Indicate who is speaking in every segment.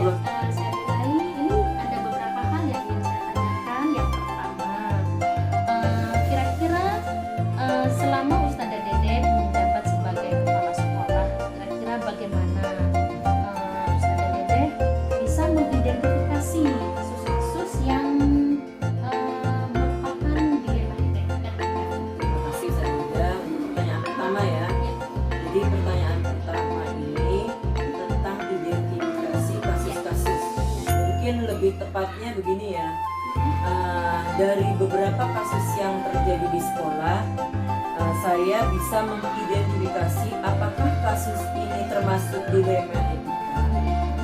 Speaker 1: ngobrol.
Speaker 2: Saya mulai. Ini ada beberapa hal yang ingin saya tanyakan. Yang pertama, kira-kira selama Ustazah Dede menjabat sebagai kepala sekolah, kira-kira bagaimana Ustazah Dede bisa mengidentifikasi kasus-kasus yang merupakan dilema etika?
Speaker 1: Terima kasih Saida untuk pertanyaan pertama ya. Jadi pertanyaan pertama ini tentang identifikasi kasus-kasus. Mungkin lebih tepatnya begini ya. Dari beberapa kasus yang terjadi di sekolah, saya bisa mengidentifikasi apakah kasus ini termasuk dilema etika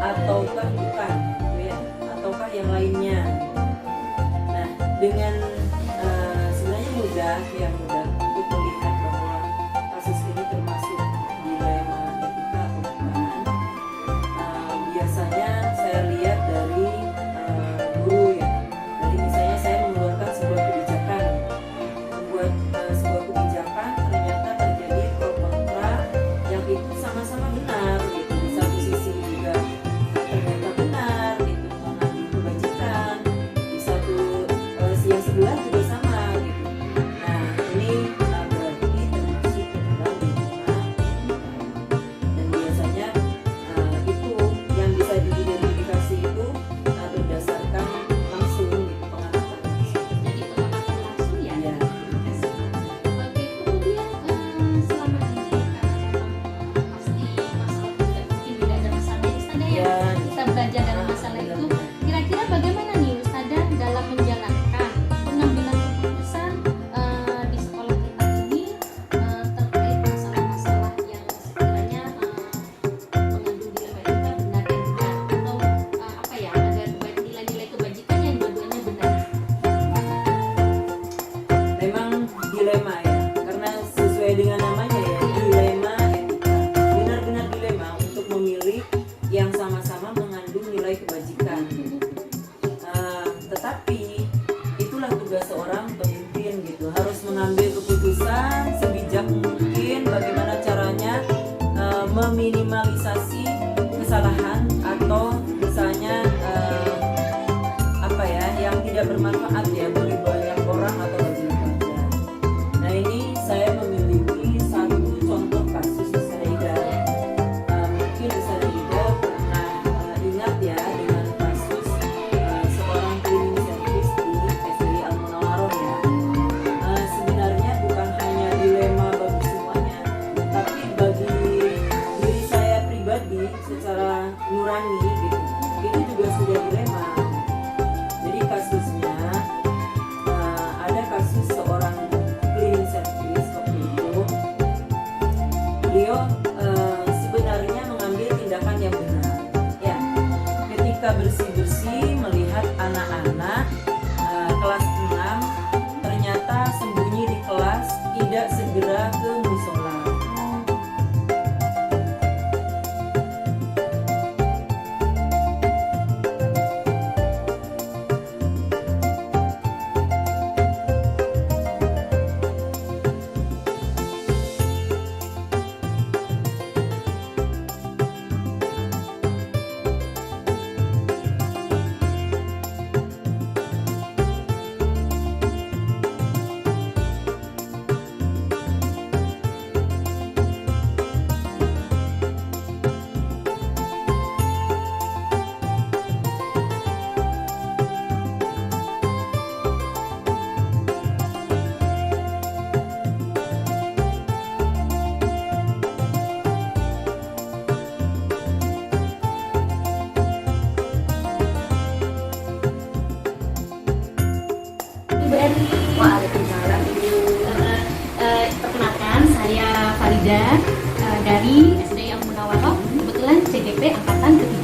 Speaker 1: ataukah bukan, gitu ya, ataukah yang lainnya. Nah, dengan sebenarnya mudah untuk melihat bahwa kasus ini termasuk dilema etika atau bukan. Biasanya saya lihat dari guru ya. Jadi misalnya saya mengeluarkan sebuah kebijakan, membuat sebuah kebijakan, ternyata terjadi pro kontra yang itu sama-sama benar gitu. Di satu sisi juga ternyata benar gitu, mengambil kebajikan. Di satu yang sebelah juga sama gitu. Nah ini berarti termasuk ke dalam dilema etika. Dan biasanya itu yang bisa diidentifikasi itu berdasarkan langsung gitu, pengamatan langsung.
Speaker 2: Jadi pengamatan langsung ya.
Speaker 1: Ya.
Speaker 2: Oke, kemudian selama ini pasti masalah tidak mungkin tidak ada masalah Ustazah ya.
Speaker 1: Ya.
Speaker 2: Kita belajar dari masalah itu. Kira-kira bagaimana nih Ustazah dalam menjalankan pengambilan keputusan di sekolah kita ini terkait masalah-masalah yang sekiranya mengandung dilema etika benar dan benar, atau apa ya, agar nilai-nilai kebajikan yang dua-duanya benar.
Speaker 1: Memang dilema ya, karena sesuai dengan namanya ya, dilema etika. Benar-benar dilema untuk memilih yang sama-sama mengandung nilai kebajikan. Tetapi itulah tugas seorang pemimpin gitu, harus mengambil keputusan sebijak mungkin bagaimana caranya meminimalisasi kesalahan atau misalnya apa ya yang tidak bermanfaat ya bagi banyak orang atau bagi lembaga. Nah ini saya memiliki satu contoh kasus Saida. Mungkin Saida pernah ingat ya dengan kasus seorang cleaning service di SDI Al Munawaroh ya. Sebenarnya bukan hanya dilema bagi semuanya, tapi bagi diri saya pribadi secara nurani gitu, itu juga sudah dilema. Jadi kasusnya ada kasus seorang cleaning service waktu itu, beliau sebenarnya mengambil tindakan yang benar ya, ketika bersih-bersih melihat anak-anak kelas 6 ternyata sembunyi di kelas, tidak segera ke musola.
Speaker 2: Ibu Eri.
Speaker 3: Waalaikumsalam.
Speaker 2: Perkenalkan, saya Farida dari SDI Al Munawaroh, kebetulan CGP angkatan ke-3.